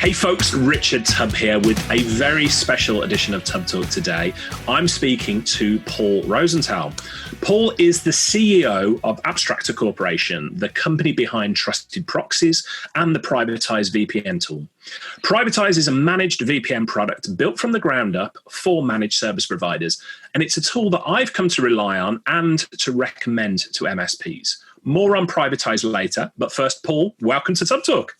Hey folks, Richard Tubb here with a very special edition of Tubb Talk today. I'm speaking to Paul Rosenthal. Paul is the CEO of Abstractor Corporation, the company behind Trusted Proxies and the Privatize VPN tool. Privatize is a managed VPN product built from the ground up for managed service providers, and it's a tool that I've come to rely on and to recommend to MSPs. More on Privatize later, but first, Paul, welcome to Tubb Talk.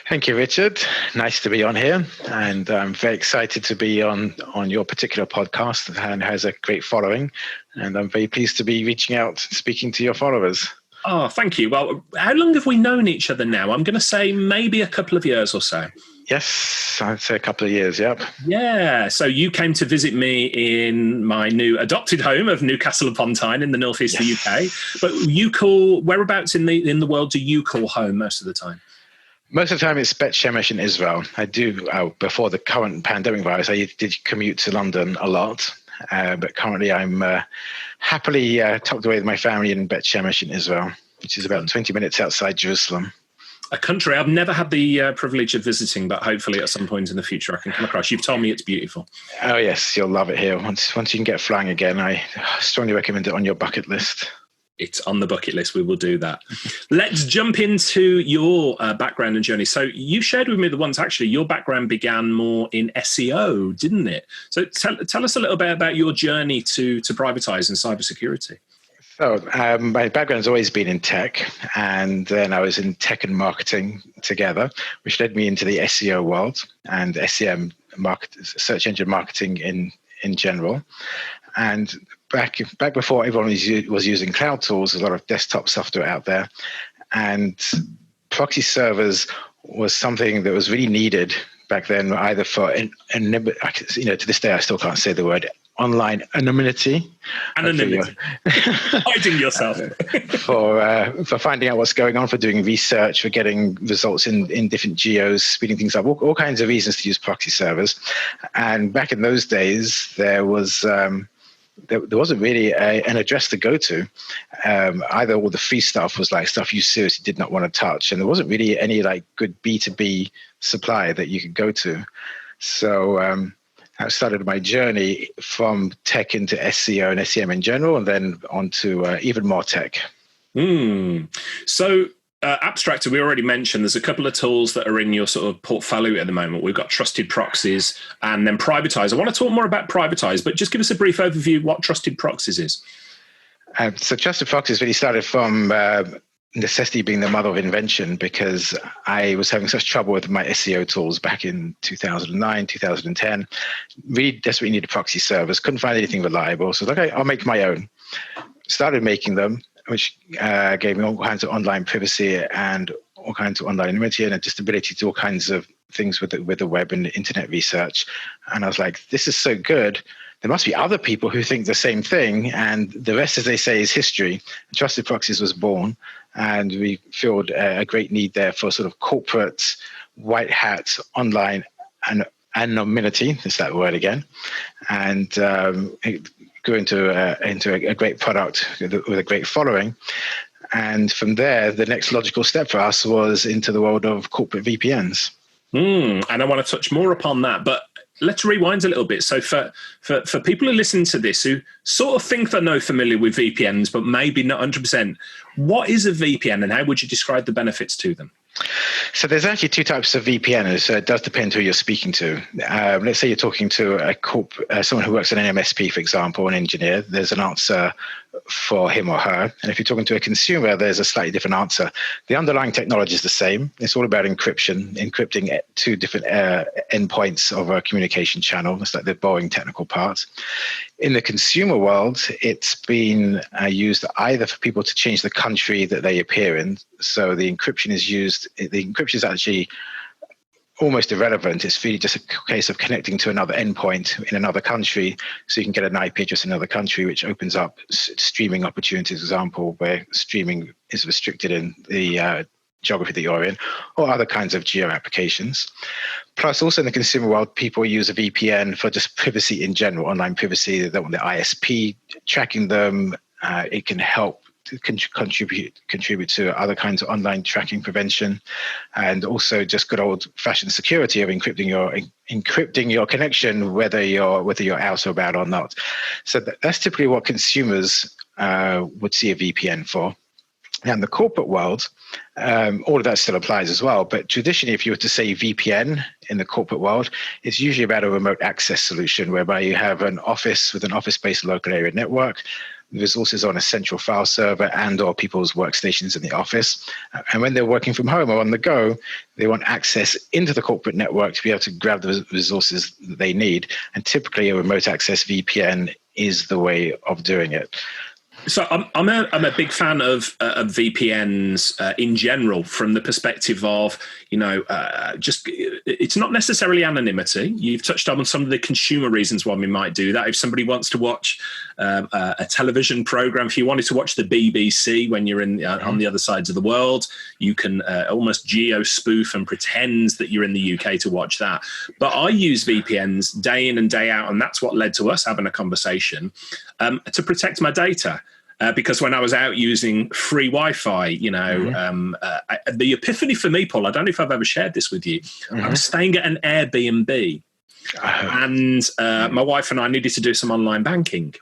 Thank you, Richard. Nice to be on here, and I'm very excited to be on your particular podcast, and has a great following, and I'm very pleased to be reaching out, speaking to your followers. Oh, thank you. Well, how long have we known each other now? I'm going to say maybe a couple of years or so. Yes, I'd say a couple of years, yep. Yeah, so you came to visit me in my new adopted home of Newcastle upon Tyne in the northeast of the UK. But whereabouts in the world do you call home most of the time? Most of the time it's Bet Shemesh in Israel. I do, before the current pandemic virus, I did commute to London a lot. But currently I'm happily tucked away with my family in Bet Shemesh in Israel, which is about 20 minutes outside Jerusalem. A country I've never had the privilege of visiting, but hopefully at some point in the future I can come across. You've told me it's beautiful. Oh yes, you'll love it here. Once you can get flying again, I strongly recommend it on your bucket list. It's on the bucket list. We will do that. Let's jump into your background and journey. So you shared with me that once actually your background began more in SEO, didn't it? So tell us a little bit about your journey to privatize and cybersecurity. So my background has always been in tech, and then I was in tech and marketing together, which led me into the SEO world and SEM, search engine marketing in general. And back before everyone was using cloud tools, there's a lot of desktop software out there, and proxy servers was something that was really needed back then, either for to this day I still can't say the word online anonymity. Hiding yourself. for finding out what's going on, for doing research, for getting results in different geos, speeding things up, all kinds of reasons to use proxy servers. And back in those days, there wasn't really an address to go to. Either all the free stuff was like stuff you seriously did not want to touch, and there wasn't really any like good B2B supply that you could go to. So I started my journey from tech into SEO and SEM in general, and then onto even more tech. So Abstractor, we already mentioned, there's a couple of tools that are in your sort of portfolio at the moment. We've got Trusted Proxies and then Privatize. I want to talk more about Privatize, but just give us a brief overview of what Trusted Proxies is. So Trusted Proxies really started from necessity being the mother of invention, because I was having such trouble with my SEO tools back in 2009, 2010. Really desperately needed proxy servers, couldn't find anything reliable. So I was like, okay, I'll make my own. Started making them, which gave me all kinds of online privacy and all kinds of online anonymity and just ability to do all kinds of things with the web and internet research. And I was like, this is so good. There must be other people who think the same thing, and the rest, as they say, is history. And Trusted Proxies was born, and we filled a great need there for sort of corporate, white hat, online anonymity. That's that word again. And it grew into a great product with a great following. And from there, the next logical step for us was into the world of corporate VPNs. And I want to touch more upon that, but let's rewind a little bit. So for people who listen to this, who sort of think they're familiar with VPNs, but maybe not 100%, what is a VPN and how would you describe the benefits to them? So there's actually two types of VPNs. So it does depend who you're speaking to. Let's say you're talking to someone who works at an MSP, for example, an engineer. There's an answer for him or her. And if you're talking to a consumer, there's a slightly different answer. The underlying technology is the same. It's all about encrypting two different endpoints of a communication channel. It's like the boring technical part. In the consumer world, it's been used either for people to change the country that they appear in. So the encryption is used. The encryption is actually almost irrelevant. It's really just a case of connecting to another endpoint in another country, so you can get an IP address in another country, which opens up streaming opportunities, for example, where streaming is restricted in the geography that you're in, or other kinds of geo applications. Plus, also in the consumer world, people use a VPN for just privacy in general, online privacy. They don't want the ISP tracking them. It can help to contribute to other kinds of online tracking prevention, and also just good old fashioned security of encrypting your connection, whether you're out or about or not. So that's typically what consumers would see a VPN for. Now, in the corporate world, all of that still applies as well. But traditionally, if you were to say VPN in the corporate world, it's usually about a remote access solution whereby you have an office with an office-based local area network, resources on a central file server and or people's workstations in the office. And when they're working from home or on the go, they want access into the corporate network to be able to grab the resources that they need. And typically, a remote access VPN is the way of doing it. So I'm a big fan of VPNs in general, from the perspective of, just it's not necessarily anonymity. You've touched on some of the consumer reasons why we might do that. If somebody wants to watch a television program, if you wanted to watch the BBC when you're on the other sides of the world, you can almost geo-spoof and pretend that you're in the UK to watch that. But I use VPNs day in and day out, and that's what led to us having a conversation to protect my data. Because when I was out using free Wi-Fi, the epiphany for me, Paul, I don't know if I've ever shared this with you. I was staying at an Airbnb, and my wife and I needed to do some online banking.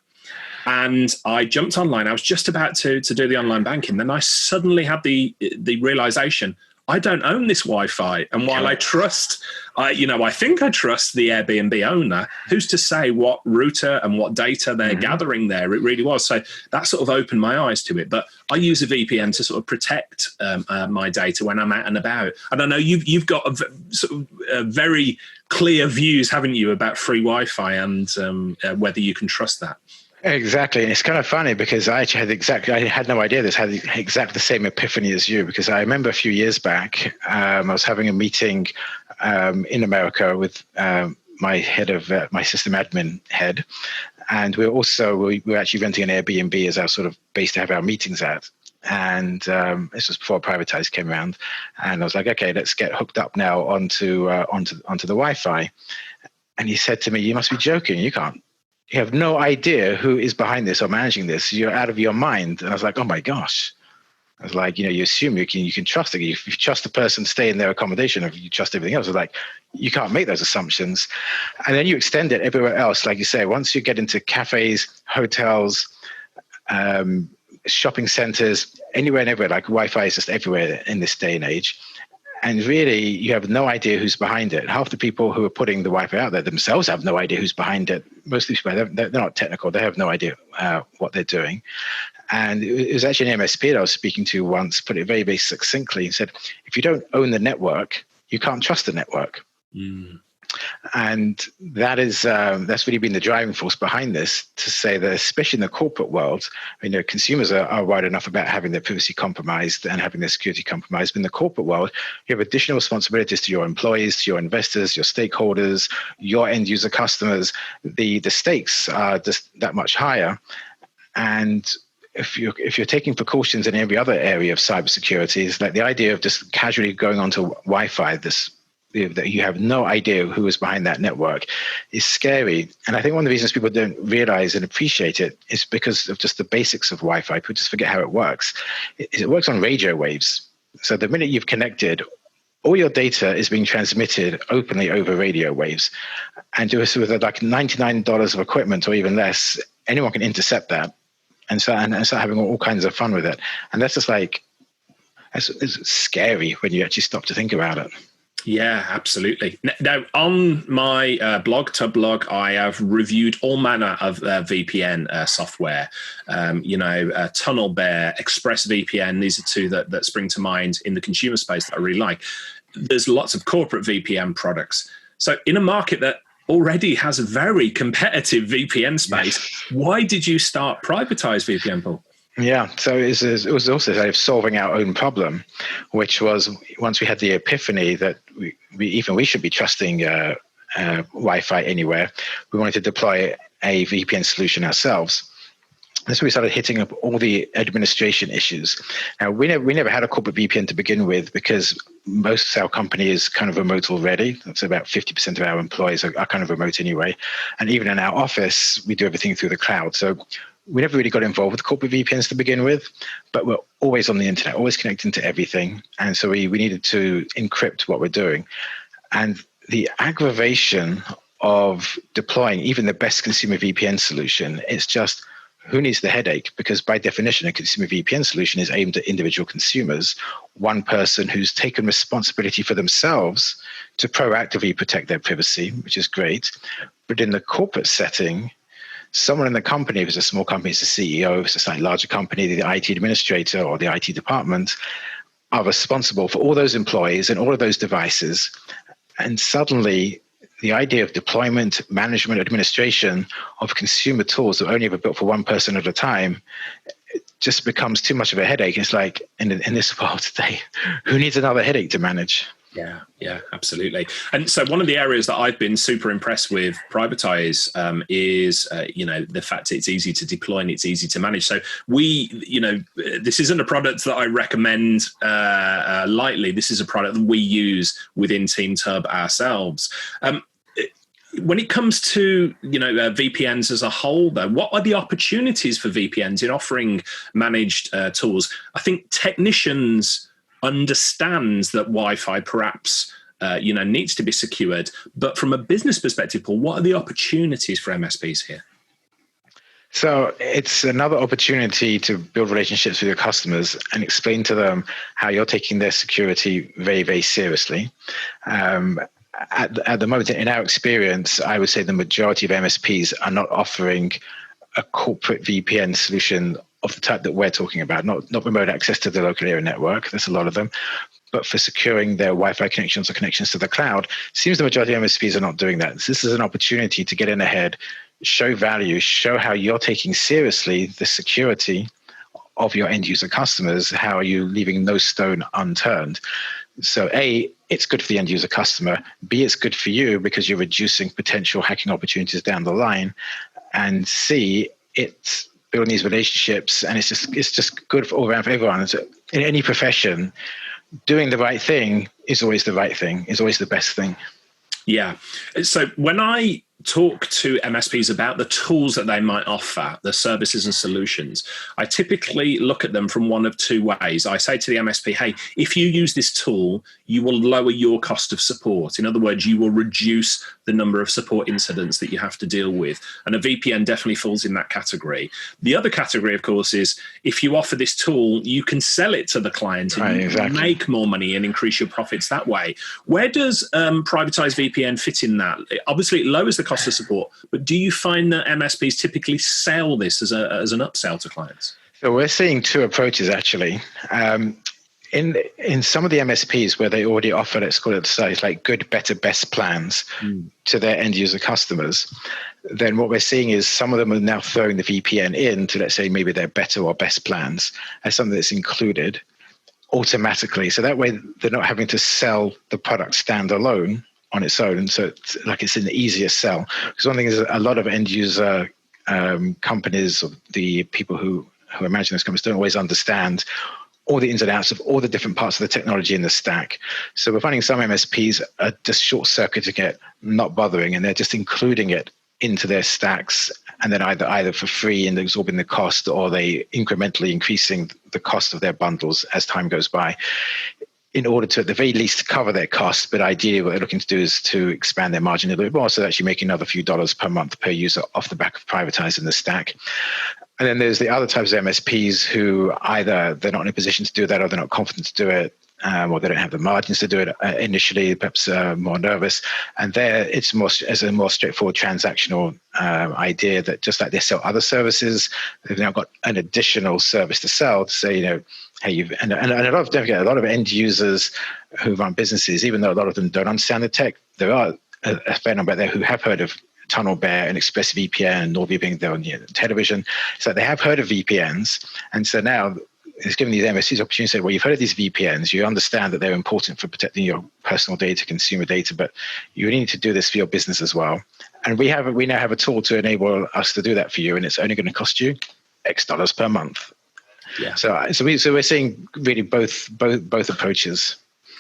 And I jumped online. I was just about to do the online banking. Then I suddenly had the realization, I don't own this Wi-Fi. And while I trust, I think I trust the Airbnb owner, who's to say what router and what data they're gathering there? It really was. So that sort of opened my eyes to it. But I use a VPN to sort of protect my data when I'm out and about. And I know you've got very clear views, haven't you, about free Wi-Fi and whether you can trust that. Exactly. And it's kind of funny because I had no idea this, had exactly the same epiphany as you, because I remember a few years back, I was having a meeting in America with my head of my system admin head. And we were actually renting an Airbnb as our sort of base to have our meetings at. And this was before Privatized came around. And I was like, okay, let's get hooked up now onto the Wi-Fi. And he said to me, you must be joking. You have no idea who is behind this or managing this. You're out of your mind. And I was like, oh my gosh. I was like, you assume you can trust it. If you trust the person, stay in their accommodation. If you trust everything else, I was like, you can't make those assumptions. And then you extend it everywhere else. Like you say, once you get into cafes, hotels, shopping centers, anywhere and everywhere, like Wi-Fi is just everywhere in this day and age. And really, you have no idea who's behind it. Half the people who are putting the Wi-Fi out there themselves have no idea who's behind it. Most of these people, they're not technical. They have no idea what they're doing. And it was actually an MSP that I was speaking to once, put it very, very succinctly, and said, if you don't own the network, you can't trust the network. And that's really been the driving force behind this, to say that especially in the corporate world, consumers are worried enough about having their privacy compromised and having their security compromised. But in the corporate world, you have additional responsibilities to your employees, to your investors, your stakeholders, your end user customers. The stakes are just that much higher. And if you're taking precautions in every other area of cybersecurity, it's like the idea of just casually going onto Wi-Fi, that you have no idea who is behind that network, is scary. And I think one of the reasons people don't realize and appreciate it is because of just the basics of Wi-Fi. People just forget how it works. It works on radio waves. So the minute you've connected, all your data is being transmitted openly over radio waves. And with like $99 of equipment or even less, anyone can intercept that and start having all kinds of fun with it. And that's just it's scary when you actually stop to think about it. Yeah, absolutely. Now, on my blog, Tublog, I have reviewed all manner of VPN software. TunnelBear, ExpressVPN. These are two that spring to mind in the consumer space that I really like. There's lots of corporate VPN products. So in a market that already has a very competitive VPN space, why did you start Privatized VPN, Paul? Yeah, so it was also solving our own problem, which was once we had the epiphany that we should be trusting Wi-Fi anywhere, we wanted to deploy a VPN solution ourselves. That's when we started hitting up all the administration issues. Now, we never had a corporate VPN to begin with because most of our company is kind of remote already. That's about 50% of our employees are kind of remote anyway. And even in our office, we do everything through the cloud. So we never really got involved with corporate VPNs to begin with, but we're always on the internet, always connecting to everything. And so we needed to encrypt what we're doing. And the aggravation of deploying even the best consumer VPN solution, it's just, who needs the headache? Because by definition, a consumer VPN solution is aimed at individual consumers, one person who's taken responsibility for themselves to proactively protect their privacy, which is great. But in the corporate setting, someone in the company, if it's a small company, it's the CEO, if it's a slightly larger company, the IT administrator or the IT department, are responsible for all those employees and all of those devices. And suddenly, the idea of deployment, management, administration of consumer tools that are only ever built for one person at a time, it just becomes too much of a headache. It's like, in this world today, who needs another headache to manage? Yeah, absolutely. And so one of the areas that I've been super impressed with Privatize is, the fact that it's easy to deploy and it's easy to manage. So this isn't a product that I recommend lightly. This is a product that we use within TeamTub ourselves. When it comes to VPNs as a whole, though, what are the opportunities for VPNs in offering managed tools? I think technicians understands that Wi-Fi perhaps needs to be secured, but from a business perspective, Paul, what are the opportunities for MSPs here? So it's another opportunity to build relationships with your customers and explain to them how you're taking their security very, very seriously. At the moment, in our experience, I would say the majority of MSPs are not offering a corporate VPN solution of the type that we're talking about, not remote access to the local area network. There's a lot of them. But for securing their Wi-Fi connections or connections to the cloud, it seems the majority of MSPs are not doing that. So this is an opportunity to get in ahead, show value, show how you're taking seriously the security of your end user customers. How are you leaving no stone unturned? So A, it's good for the end user customer. B, it's good for you because you're reducing potential hacking opportunities down the line. And C, it's building these relationships, and it's just good for all around for everyone. So in any profession, doing the right thing is always the right thing, is always the best thing. Yeah. So when I talk to MSPs about the tools that they might offer, the services and solutions, I typically look at them from one of two ways. I say to the MSP, hey, if you use this tool, you will lower your cost of support. In other words, you will reduce the number of support incidents that you have to deal with. And a VPN definitely falls in that category. The other category, of course, is if you offer this tool, you can sell it to the client and you can make more money and increase your profits that way. Where does Privatized VPN fit in that? Obviously, it lowers the cost of support, but do you find that MSPs typically sell this as an upsell to clients? So we're seeing two approaches, actually. In some of the MSPs where they already offer, let's call it size, like good, better, best plans to their end user customers, then what we're seeing is some of them are now throwing the VPN into, let's say, maybe their better or best plans as something that's included automatically. So that way they're not having to sell the product standalone on its own. So it's an easier sell. Because one thing is a lot of end user companies, or the people who imagine those companies, don't always understand all the ins and outs of all the different parts of the technology in the stack. So we're finding some MSPs are just short-circuiting it, not bothering, and they're just including it into their stacks, and then either for free and absorbing the cost, or they incrementally increasing the cost of their bundles as time goes by, in order to, at the very least, cover their costs. But ideally, what they're looking to do is to expand their margin a little bit more, so they're actually making another few dollars per month per user off the back of privatizing the stack. And then there's the other types of MSPs who either they're not in a position to do that, or they're not confident to do it, or they don't have the margins to do it initially, perhaps more nervous. And there it's more as a more straightforward transactional idea that just like they sell other services, they've now got an additional service to sell to say, hey, and a lot of end users who run businesses, even though a lot of them don't understand the tech, there are a fair number there who have heard of TunnelBear and ExpressVPN and NordVPN. They're on television. So they have heard of VPNs. And so now it's giving these MSPs opportunity to say, well, you've heard of these VPNs. You understand that they're important for protecting your personal data, consumer data, but you need to do this for your business as well. And we now have a tool to enable us to do that for you. And it's only going to cost you X dollars per month. Yeah. So we're seeing really both approaches.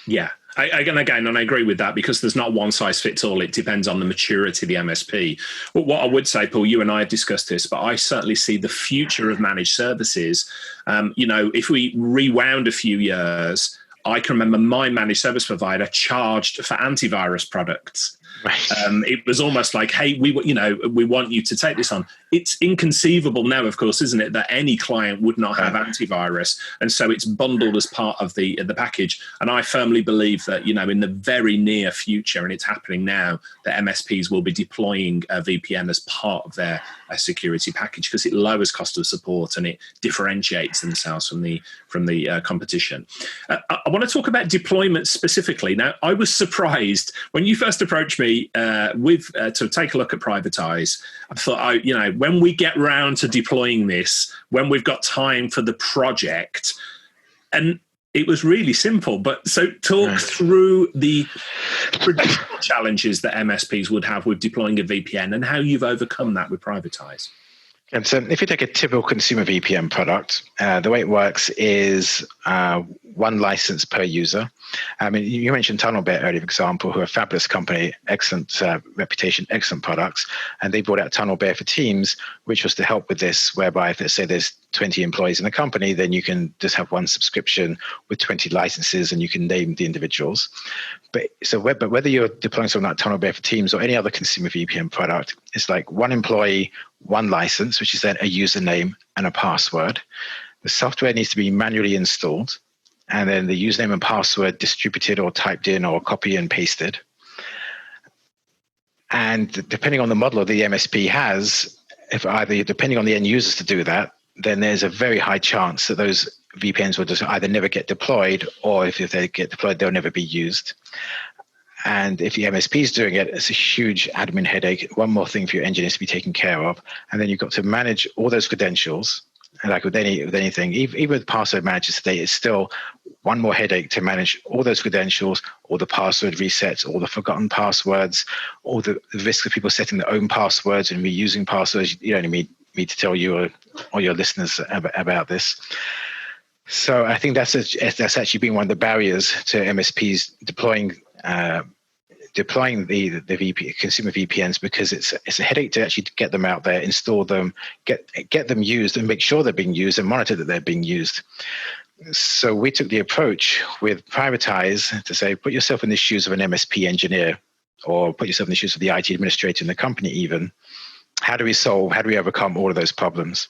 Yeah, And I agree with that, because there's not one size fits all. It depends on the maturity of the MSP. But what I would say, Paul, you and I have discussed this, but I certainly see the future of managed services. If we rewound a few years, I can remember my managed service provider charged for antivirus products. Right. It was almost like, hey, we want you to take this on. It's inconceivable now, of course, isn't it, that any client would not have antivirus, and so it's bundled as part of the package. And I firmly believe that in the very near future, and it's happening now, that MSPs will be deploying a VPN as part of their security package, because it lowers cost of support and it differentiates themselves from the competition. I want to talk about deployment specifically. Now, I was surprised when you first approached me to take a look at Privatize. I thought, when we get round to deploying this, when we've got time for the project, and it was really simple. But so talk through the traditional challenges that MSPs would have with deploying a VPN and how you've overcome that with Privatize. And so if you take a typical consumer VPN product, the way it works is one license per user. I mean, you mentioned TunnelBear earlier, for example, who are a fabulous company, excellent reputation, excellent products. And they brought out TunnelBear for Teams, which was to help with this, whereby if, let's say, there's 20 employees in the company, then you can just have one subscription with 20 licenses and you can name the individuals. But whether you're deploying something like TunnelBear for Teams or any other consumer VPN product, it's like one employee, one license, which is then a username and a password. The software needs to be manually installed, and then the username and password distributed or typed in or copy and pasted. And depending on the model the MSP has, depending on the end users to do that, then there's a very high chance that those VPNs will just either never get deployed, or if they get deployed, they'll never be used. And if the MSP is doing it, it's a huge admin headache. One more thing for your engineers to be taken care of. And then you've got to manage all those credentials. And like with anything, even with password managers today, it's still one more headache to manage all those credentials, all the password resets, all the forgotten passwords, all the risk of people setting their own passwords and reusing passwords. You don't need me to tell you or your listeners about this. So I think that's actually been one of the barriers to MSPs deploying the consumer VPNs, because it's a headache to actually get them out there, install them, get them used, and make sure they're being used and monitor that they're being used. So we took the approach with Privatize to say, put yourself in the shoes of an MSP engineer, or put yourself in the shoes of the IT administrator in the company even. How do we overcome all of those problems?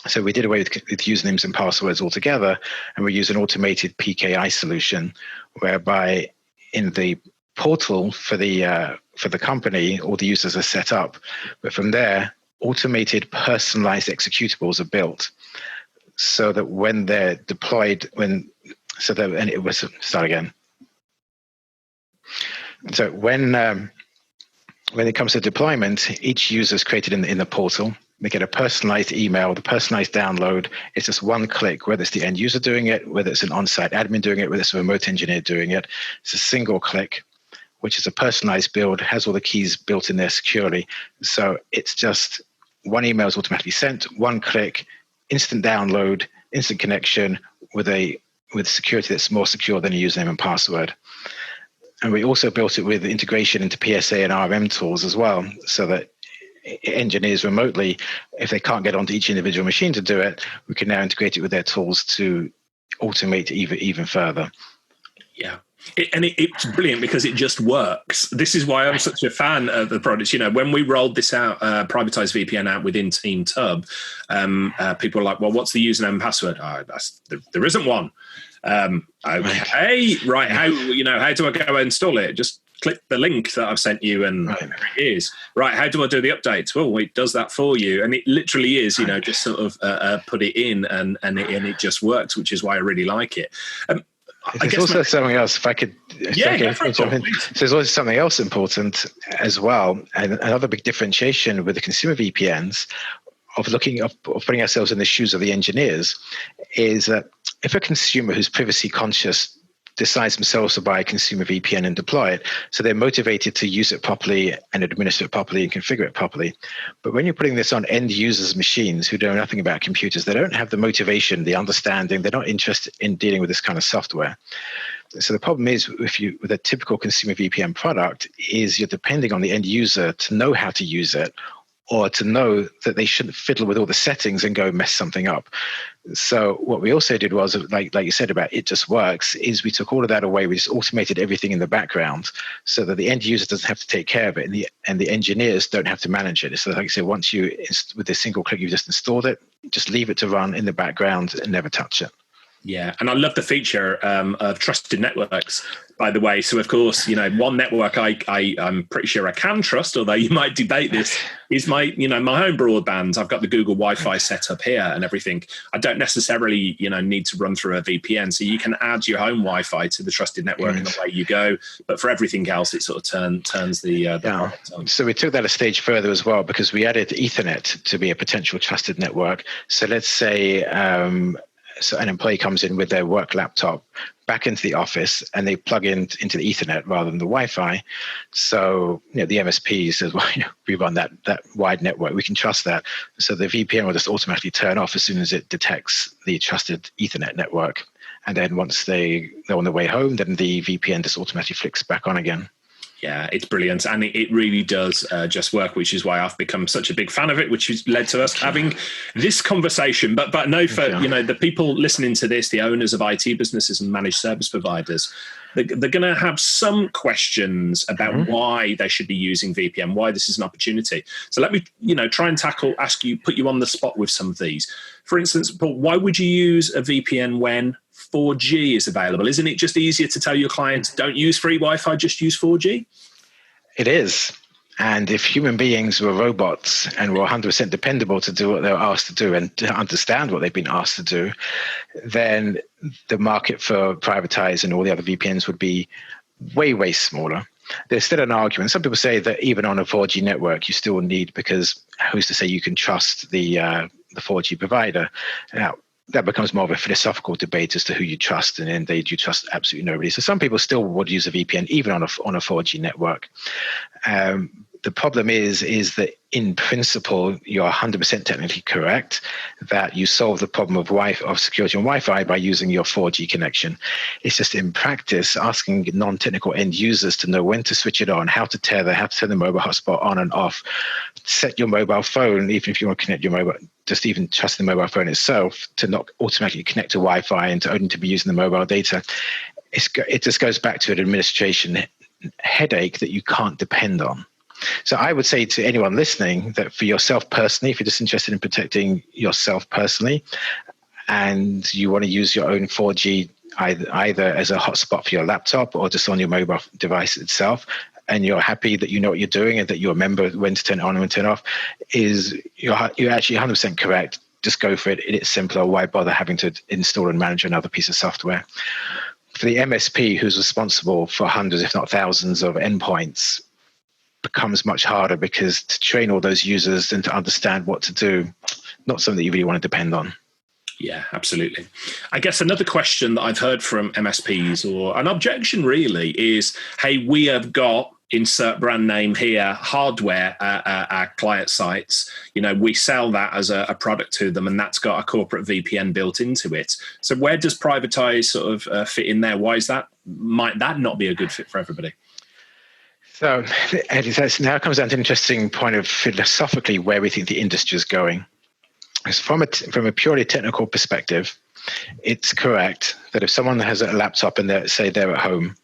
So we did away with usernames and passwords altogether, and we use an automated PKI solution, whereby in the portal for the company, all the users are set up, but from there, automated personalized executables are built, so that when they're deployed, So when it comes to deployment, each user is created in the portal. They get a personalized email, the personalized download. It's just one click, whether it's the end user doing it, whether it's an on-site admin doing it, whether it's a remote engineer doing it. It's a single click, which is a personalized build, has all the keys built in there securely. So it's just one email is automatically sent, one click, instant download, instant connection with security that's more secure than a username and password. And we also built it with integration into PSA and RM tools as well, so that engineers remotely, if they can't get onto each individual machine to do it, we can now integrate it with their tools to automate even further. Yeah. It's brilliant because it just works. This is why I'm such a fan of the product. When we rolled this out, Privatize VPN out within Team Tub, people were like, well, what's the username and password? There isn't one. Okay, right. How do I go install it? Just click the link that I've sent you, and there it is. Right, how do I do the updates? Well, it does that for you, and it literally is, just sort of put it in, and it just works, which is why I really like it. There's also something else, if I could. There's also something else important as well, and another big differentiation with the consumer VPNs of putting ourselves in the shoes of the engineers is that if a consumer who's privacy conscious decides themselves to buy a consumer VPN and deploy it, so they're motivated to use it properly and administer it properly and configure it properly. But when you're putting this on end users' machines who know nothing about computers, they don't have the motivation, the understanding, they're not interested in dealing with this kind of software. So the problem is, with a typical consumer VPN product, is you're depending on the end user to know how to use it, or to know that they shouldn't fiddle with all the settings and go mess something up. So what we also did was, like you said about It Just Works, is we took all of that away. We just automated everything in the background so that the end user doesn't have to take care of it, and the engineers don't have to manage it. So like I said, once with a single click, you've just installed it, just leave it to run in the background and never touch it. Yeah, and I love the feature of trusted networks, by the way. So, of course, one network I'm pretty sure I can trust, although you might debate this, is my home broadband. I've got the Google Wi-Fi set up here and everything. I don't necessarily, need to run through a VPN. So you can add your home Wi-Fi to the trusted network and away you go. But for everything else, it sort of turns the product on. So we took that a stage further as well, because we added Ethernet to be a potential trusted network. So let's say so an employee comes in with their work laptop back into the office, and they plug into the Ethernet rather than the Wi-Fi. So the MSP says, well, we run that wide network. We can trust that. So the VPN will just automatically turn off as soon as it detects the trusted Ethernet network. And then once they're on their way home, then the VPN just automatically flicks back on again. Yeah, it's brilliant. And it really does just work, which is why I've become such a big fan of it, which has led to us having this conversation. But no, for the people listening to this, the owners of IT businesses and managed service providers, they're going to have some questions about why they should be using VPN, why this is an opportunity. So let me, try and put you on the spot with some of these. For instance, Paul, why would you use a VPN when 4G is available? Isn't it just easier to tell your clients, don't use free Wi-Fi, just use 4G? It is. And if human beings were robots and were 100% dependable to do what they were asked to do and to understand what they've been asked to do, then the market for privatized and all the other VPNs would be way, way smaller. There's still an argument. Some people say that even on a 4G network, you still need, because who's to say you can trust the 4G provider? Now, that becomes more of a philosophical debate as to who you trust, and then you trust absolutely nobody. So some people still would use a VPN even on a 4G network. The problem is that in principle, you're 100% technically correct that you solve the problem of security on Wi-Fi by using your 4G connection. It's just in practice, asking non-technical end users to know when to switch it on, how to tether, how to turn the mobile hotspot on and off, set your mobile phone, even if you want to connect your mobile, just even trust the mobile phone itself to not automatically connect to Wi-Fi and to only to be using the mobile data. It just goes back to an administration headache that you can't depend on. So I would say to anyone listening that for yourself personally, if you're just interested in protecting yourself personally, and you want to use your own 4G either as a hotspot for your laptop or just on your mobile device itself, and you're happy that you know what you're doing and that you remember when to turn it on and when to turn it off, you're actually 100% correct. Just go for it. It's simpler. Why bother having to install and manage another piece of software? For the MSP, who's responsible for hundreds, if not thousands, of endpoints, becomes much harder, because to train all those users and to understand what to do, not something that you really want to depend on. Yeah, absolutely. I guess another question that I've heard from MSPs, or an objection really, is, hey, we have got, insert brand name here, hardware at our client sites. We sell that as a product to them, and that's got a corporate VPN built into it. So where does privatized sort of fit in there? Why is that? Might that not be a good fit for everybody? So now comes down to an interesting point of philosophically where we think the industry is going. From a purely technical perspective, it's correct that if someone has a laptop and they're at home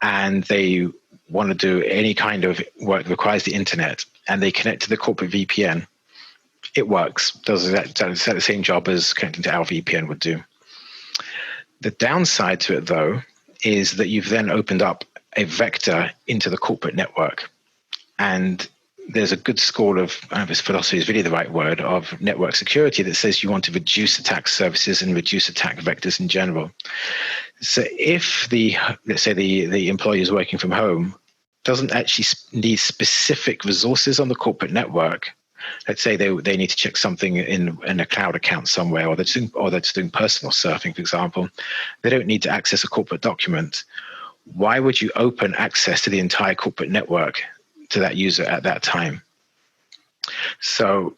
and they want to do any kind of work that requires the internet and they connect to the corporate VPN, it works. Does the same job as connecting to our VPN would do. The downside to it, though, is that you've then opened up a vector into the corporate network. And there's a good school of, I don't know if this philosophy is really the right word, of network security that says you want to reduce attack surfaces and reduce attack vectors in general. So if let's say the employee is working from home, doesn't actually need specific resources on the corporate network. Let's say they need to check something in a cloud account somewhere, or they're just doing personal surfing, for example. They don't need to access a corporate document. Why would you open access to the entire corporate network to that user at that time? So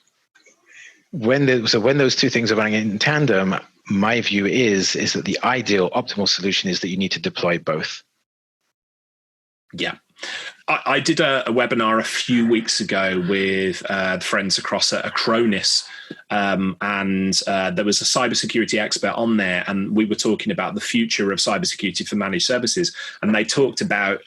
when those two things are running in tandem, my view is that the ideal optimal solution is that you need to deploy both. Yeah. I did a webinar a few weeks ago with friends across Acronis, and there was a cybersecurity expert on there, and we were talking about the future of cybersecurity for managed services, and they talked about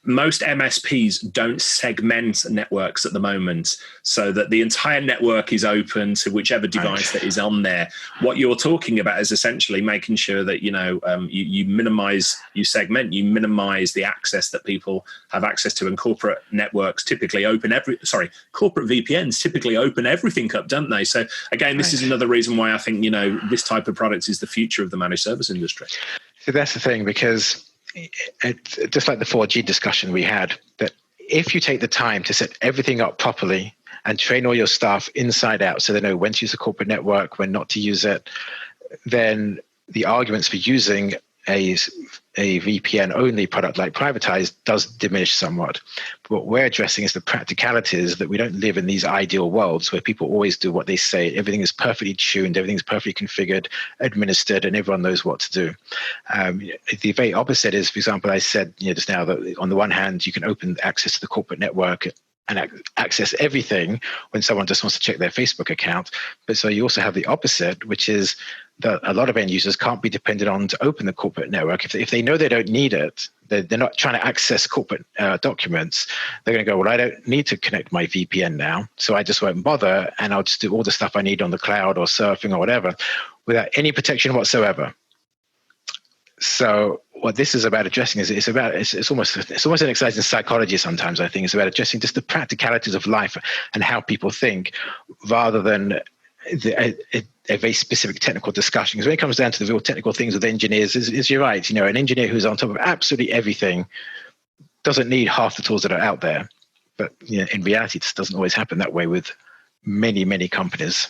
most MSPs don't segment networks at the moment, so that the entire network is open to whichever device that is on there. What you're talking about is essentially making sure that you minimize, you segment, you minimize the access that people have access to, and corporate networks typically corporate VPNs typically open everything up, don't they? So again, this is another reason why I think this type of product is the future of the managed service industry. So that's the thing, because just like the 4G discussion we had, that if you take the time to set everything up properly and train all your staff inside out so they know when to use a corporate network, when not to use it, then the arguments for using a VPN-only product like Privatized does diminish somewhat. But what we're addressing is the practicalities that we don't live in these ideal worlds where people always do what they say. Everything is perfectly tuned, everything is perfectly configured, administered, and everyone knows what to do. The very opposite is, for example, I said just now that on the one hand, you can open access to the corporate network and access everything when someone just wants to check their Facebook account. But so you also have the opposite, which is that a lot of end users can't be depended on to open the corporate network. If they know they don't need it, they're not trying to access corporate documents, they're going to go, well, I don't need to connect my VPN now, so I just won't bother, and I'll just do all the stuff I need on the cloud or surfing or whatever without any protection whatsoever. So what this is about addressing is it's almost an exercise in psychology sometimes, I think. It's about addressing just the practicalities of life and how people think, rather than a very specific technical discussion. Because when it comes down to the real technical things with engineers, is you're right, an engineer who's on top of absolutely everything doesn't need half the tools that are out there. But in reality, this doesn't always happen that way with many, many companies.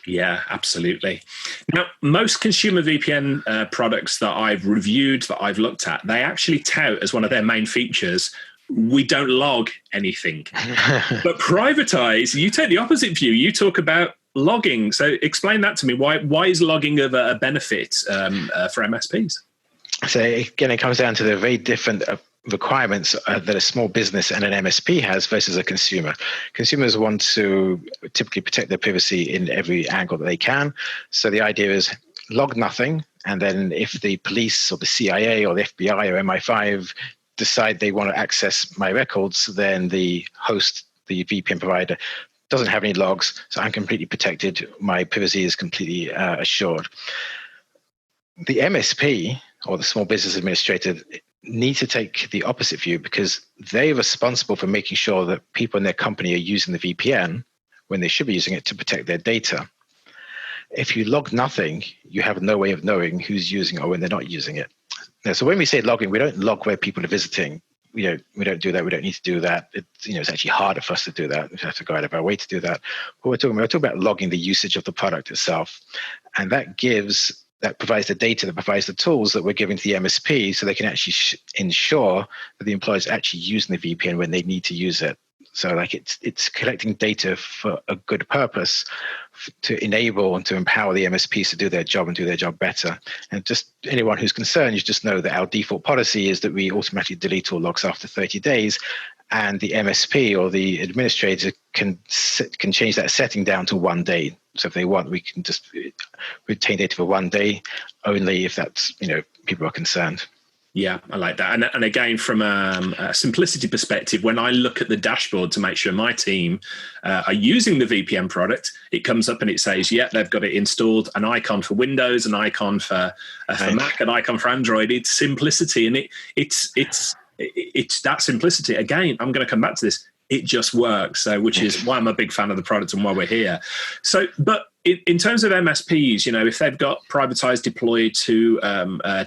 Yeah, absolutely. Now, most consumer VPN products that I've reviewed, that I've looked at, they actually tout as one of their main features, we don't log anything. But Privatize, you take the opposite view. You talk about logging. So explain that to me. Why is logging of a benefit for MSPs? So again, it comes down to the very different requirements that a small business and an MSP has versus a consumer. Consumers want to typically protect their privacy in every angle that they can. So the idea is log nothing, and then if the police or the CIA or the FBI or MI5 decide they want to access my records, then the host, the VPN provider, doesn't have any logs, so I'm completely protected. My privacy is completely assured. The MSP, or the small business administrator, need to take the opposite view, because they're responsible for making sure that people in their company are using the VPN when they should be using it to protect their data. If you log nothing, you have no way of knowing who's using it or when they're not using it. Now, so when we say logging, we don't log where people are visiting. We don't do that. We don't need to do that. It's actually harder for us to do that. We have to go out of our way to do that. But we're talking about logging the usage of the product itself, and that provides the data, that provides the tools that we're giving to the MSP, so they can actually ensure that the employees are actually using the VPN when they need to use it. So like it's collecting data for a good purpose, to enable and to empower the MSPs to do their job and do their job better. And just anyone who's concerned, you just know that our default policy is that we automatically delete all logs after 30 days. And the MSP or the administrator can change that setting down to 1 day. So if they want, we can just retain data for 1 day only if that's, people are concerned. Yeah, I like that. And again, from a simplicity perspective, when I look at the dashboard to make sure my team are using the VPN product, it comes up and it says, yeah, they've got it installed, an icon for Windows, an icon for Mac, an icon for Android. It's simplicity, and it's that simplicity. Again, I'm going to come back to this. It just works. So, which is why I'm a big fan of the product and why we're here. So, but in terms of MSPs, if they've got Privatized deployed to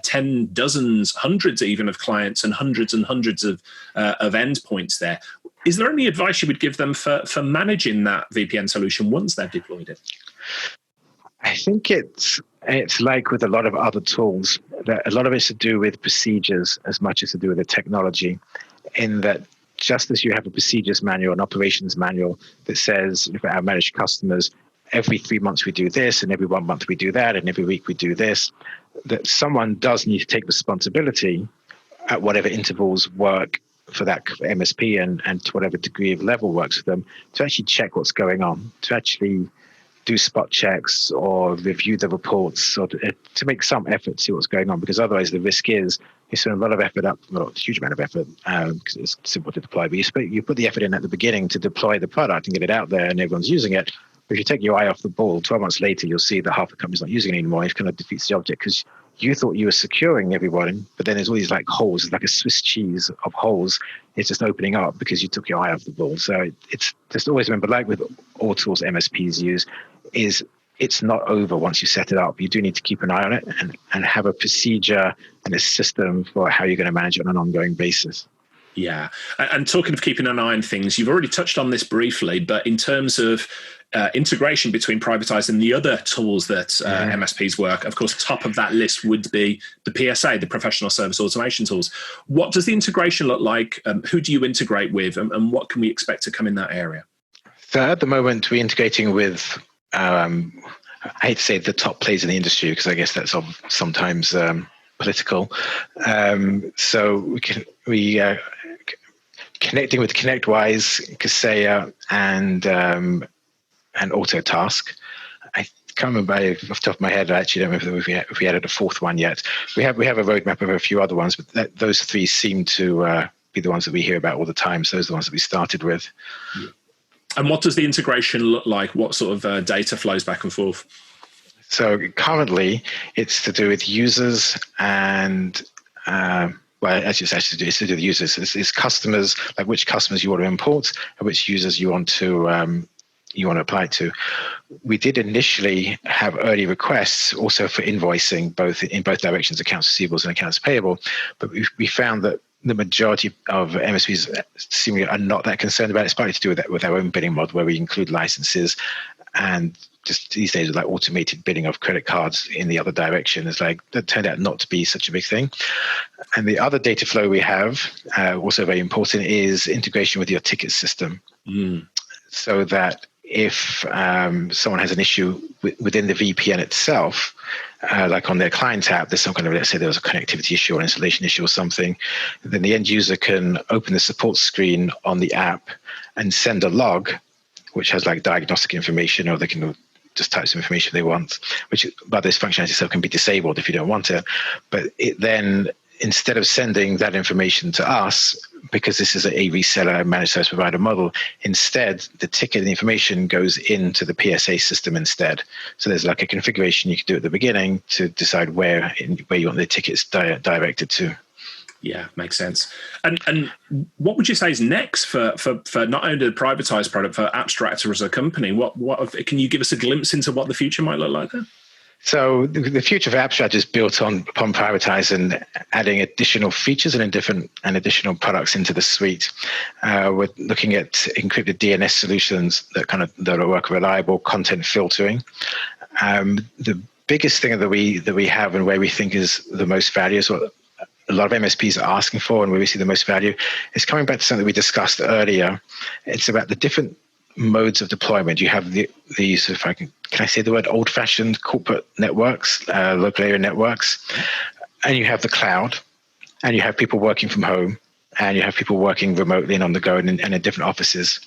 10 dozens, hundreds even of clients and hundreds of endpoints there, is there any advice you would give them for managing that VPN solution once they've deployed it? I think it's like with a lot of other tools, that a lot of it's to do with procedures as much as to do with the technology, in that just as you have a procedures manual, an operations manual that says for our managed customers, every 3 months we do this, and every 1 month we do that, and every week we do this, that someone does need to take responsibility at whatever intervals work for that MSP and to whatever degree of level works for them, to actually check what's going on, to actually do spot checks or review the reports, or to make some effort to see what's going on, because otherwise the risk is you spend a lot of effort up, well, a huge amount of effort, because it's simple to deploy, but you put the effort in at the beginning to deploy the product and get it out there and everyone's using it. But if you take your eye off the ball, 12 months later, you'll see that half the company's not using it anymore. It kind of defeats the object, because you thought you were securing everyone, but then there's all these like holes, it's like a Swiss cheese of holes. It's just opening up because you took your eye off the ball. So it's just always remember, like with all tools MSPs use, is it's not over once you set it up. You do need to keep an eye on it and have a procedure and a system for how you're going to manage it on an ongoing basis. Yeah. And talking of keeping an eye on things, you've already touched on this briefly, but in terms of integration between Privatize and the other tools that MSPs work, of course, top of that list would be the PSA, the Professional Service Automation tools. What does the integration look like? Who do you integrate with, and what can we expect to come in that area? So at the moment, we're integrating with, I hate to say the top players in the industry, because I guess that's sometimes political. So we connecting with ConnectWise, Kaseya, and Autotask. I can't remember off the top of my head. I actually don't know if we added a fourth one yet. We have a roadmap of a few other ones, but those three seem to be the ones that we hear about all the time. So those are the ones that we started with. And what does the integration look like? What sort of data flows back and forth? So currently, it's to do with users and well, as it's actually it's to do with users. It's customers, like which customers you want to import and which users you want to apply it to. We did initially have early requests also for invoicing, in both directions, accounts receivables and accounts payable, but we found that the majority of MSPs seemingly are not that concerned about it. It's partly to do with our own billing model, where we include licenses, and just these days, like automated billing of credit cards in the other direction, is like that turned out not to be such a big thing. And the other data flow we have, also very important, is integration with your ticket system, so that if someone has an issue within the VPN itself, like on their client app, there's some kind of, let's say there was a connectivity issue or an installation issue or something, then the end user can open the support screen on the app and send a log, which has like diagnostic information, or they can just type some information they want, but this functionality itself can be disabled if you don't want it. But it then, instead of sending that information to us, because this is a reseller managed service provider model, instead the ticket and the information goes into the PSA system instead. So there's like a configuration you can do at the beginning to decide where you want the tickets directed to. Yeah, makes sense. And what would you say is next for not only the privatized product, for Appstractor as a company? What can you give us a glimpse into what the future might look like there? So the future of Appstractor is built upon Privatize and adding additional features and additional products into the suite. We're looking at encrypted DNS solutions that work reliable content filtering. The biggest thing that we have, and where we think is the most value, is what a lot of MSPs are asking for, and where we see the most value, is coming back to something we discussed earlier. It's about the different modes of deployment. You have these, if I can I say the word, old-fashioned corporate networks, local area networks, and you have the cloud, and you have people working from home, and you have people working remotely and on the go and in different offices.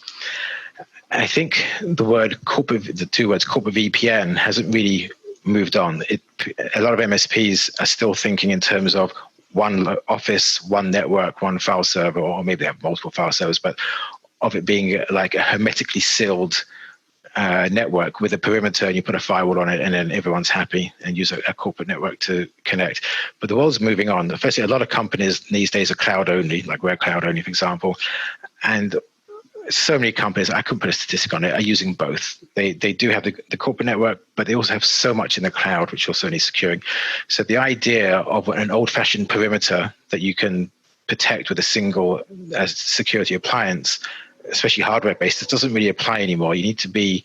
I think the two words corporate VPN hasn't really moved on. A lot of MSPs are still thinking in terms of one office, one network, one file server, or maybe they have multiple file servers, but of it being like a hermetically sealed network with a perimeter, and you put a firewall on it, and then everyone's happy and use a corporate network to connect. But the world's moving on. Firstly, a lot of companies these days are cloud only, like we're cloud only, for example. And so many companies, I couldn't put a statistic on it, are using both. They do have the corporate network, but they also have so much in the cloud, which also needs securing. So the idea of an old-fashioned perimeter that you can protect with a single security appliance, especially hardware-based, it doesn't really apply anymore. You need to be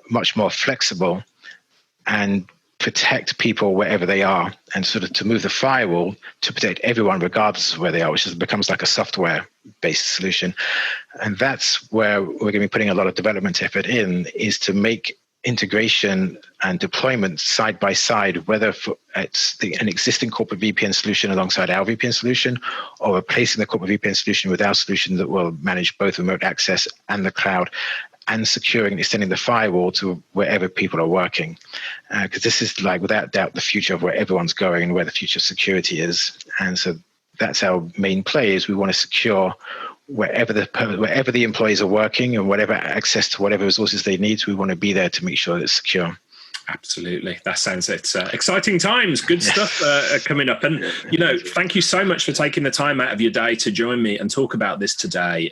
much more flexible and protect people wherever they are, and sort of to move the firewall to protect everyone regardless of where they are, which becomes like a software-based solution. And that's where we're going to be putting a lot of development effort in, is to make integration and deployment side by side, whether it's an existing corporate VPN solution alongside our VPN solution, or replacing the corporate VPN solution with our solution that will manage both remote access and the cloud, and securing and extending the firewall to wherever people are working. Because this is, like, without doubt, the future of where everyone's going and where the future of security is. And so that's our main play, is we want to secure wherever the employees are working and whatever access to whatever resources they need. So we want to be there to make sure that it's secure. Absolutely. That sounds exciting times. Good stuff coming up. And, thank you so much for taking the time out of your day to join me and talk about this today.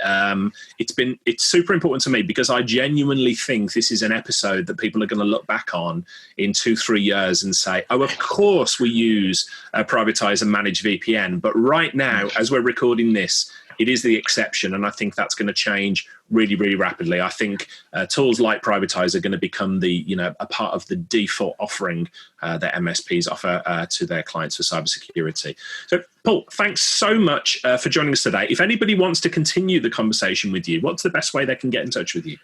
It's super important to me, because I genuinely think this is an episode that people are going to look back on in 2-3 years and say, oh, of course we use privatize and manage VPN. But right now, as we're recording this, it is the exception, and I think that's going to change really, really rapidly. I think tools like Privatize are going to become a part of the default offering that MSPs offer to their clients for cybersecurity. So, Paul, thanks so much for joining us today. If anybody wants to continue the conversation with you, what's the best way they can get in touch with you?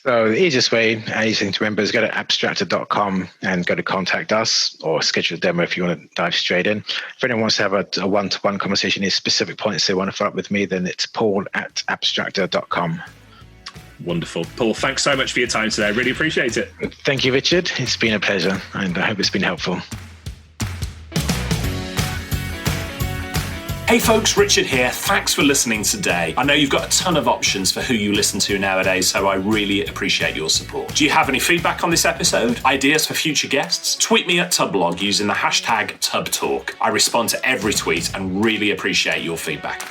So the easiest way, easy thing to remember, is go to abstractor.com and go to contact us, or schedule a demo if you want to dive straight in. If anyone wants to have a one-to-one conversation, any specific points they want to follow up with me, then it's paul@abstractor.com. Wonderful. Paul, thanks so much for your time today. I really appreciate it. Thank you, Richard. It's been a pleasure, and I hope it's been helpful. Hey folks, Richard here. Thanks for listening today. I know you've got a ton of options for who you listen to nowadays, so I really appreciate your support. Do you have any feedback on this episode? Ideas for future guests? Tweet me at Tublog using the hashtag TubTalk. I respond to every tweet and really appreciate your feedback.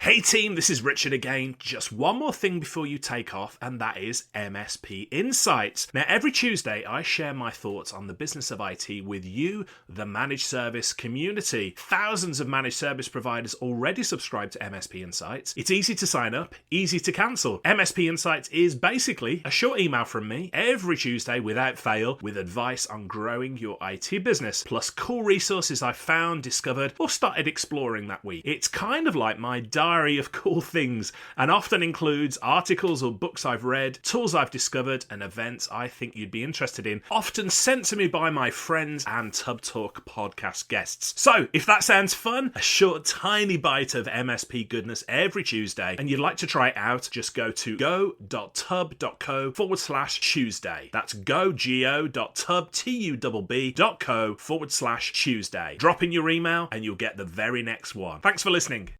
Hey team, this is Richard again. Just one more thing before you take off, and that is MSP Insights. Now, every Tuesday, I share my thoughts on the business of IT with you, the managed service community. Thousands of managed service providers already subscribe to MSP Insights. It's easy to sign up, easy to cancel. MSP Insights is basically a short email from me every Tuesday without fail, with advice on growing your IT business, plus cool resources I've found, discovered, or started exploring that week. It's kind of like my diary of cool things, and often includes articles or books I've read, tools I've discovered, and events I think you'd be interested in, often sent to me by my friends and TubTalk podcast guests. So if that sounds fun, a short tiny bite of MSP goodness every Tuesday, and you'd like to try it out, just go to go.tub.co/Tuesday. That's go.tub.co/Tuesday. Drop in your email and you'll get the very next one. Thanks for listening.